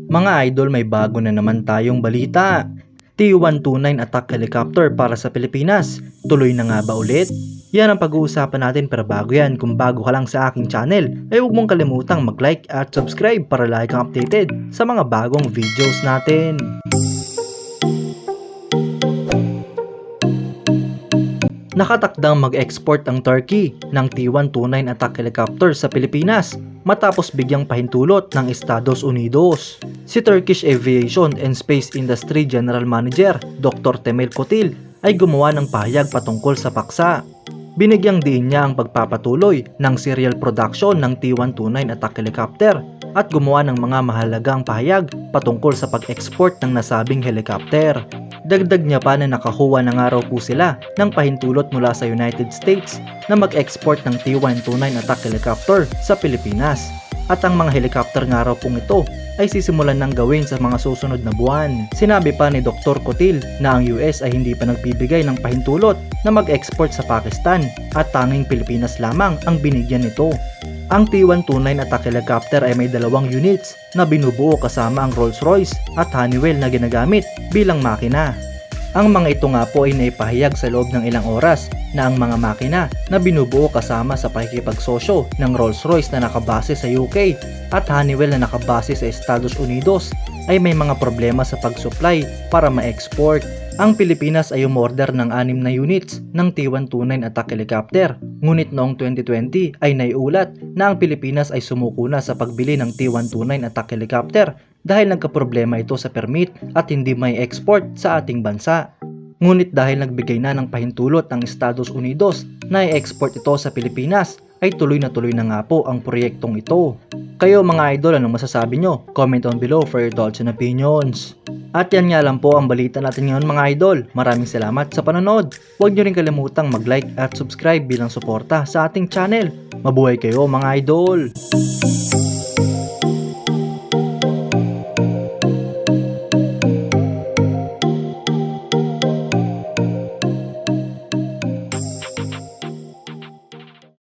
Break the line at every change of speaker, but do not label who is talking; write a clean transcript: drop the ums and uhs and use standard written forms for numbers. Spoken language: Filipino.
Mga idol, may bago na naman tayong balita. T-129 attack helicopter para sa Pilipinas. Tuloy na nga ba ulit? Yan ang pag-uusapan natin, pero bago yan, kung bago ka lang sa aking channel, ay huwag mong kalimutang mag-like at subscribe para lagi kang updated sa mga bagong videos natin. Nakatakdang mag-export ang Turkey ng T-129 attack helicopter sa Pilipinas matapos bigyang pahintulot ng Estados Unidos. Si Turkish Aviation and Space Industry General Manager Dr. Temel Kotil ay gumawa ng pahayag patungkol sa paksa. Binigyang diin niya ang pagpapatuloy ng serial production ng T-129 attack helicopter at gumawa ng mga mahalagang pahayag patungkol sa pag-export ng nasabing helicopter. Dagdag niya pa na nakakuha na nga raw po sila ng pahintulot mula sa United States na mag-export ng T-129 attack helicopter sa Pilipinas. At ang mga helicopter nga raw pong ito ay sisimulan ng gawin sa mga susunod na buwan. Sinabi pa ni Dr. Kotil na ang US ay hindi pa nagbibigay ng pahintulot na mag-export sa Pakistan at tanging Pilipinas lamang ang binigyan nito. Ang T-129 attack helicopter ay may dalawang units na binubuo kasama ang Rolls-Royce at Honeywell na ginagamit bilang makina. Ang mga ito nga po ay naipahayag sa loob ng ilang oras na ang mga makina na binubuo kasama sa pakikipagsosyo ng Rolls-Royce na nakabase sa UK at Honeywell na nakabase sa Estados Unidos ay may mga problema sa pag-supply para ma-export. Ang Pilipinas ay umorder ng 6 na units ng T-129 attack helicopter. Ngunit noong 2020 ay naiulat na ang Pilipinas ay sumuko na sa pagbili ng T-129 attack helicopter dahil nagkaproblema ito sa permit at hindi may export sa ating bansa. Ngunit dahil nagbigay na ng pahintulot ang Estados Unidos na i-export ito sa Pilipinas, ay tuloy na nga po ang proyektong ito. Kayo mga idol, anong masasabi nyo? Comment down below for your thoughts and opinions. At yan nga lang po ang balita natin ngayon mga idol. Maraming salamat sa panonood. Huwag nyo rin kalimutang mag-like at subscribe bilang suporta sa ating channel. Mabuhay kayo mga idol!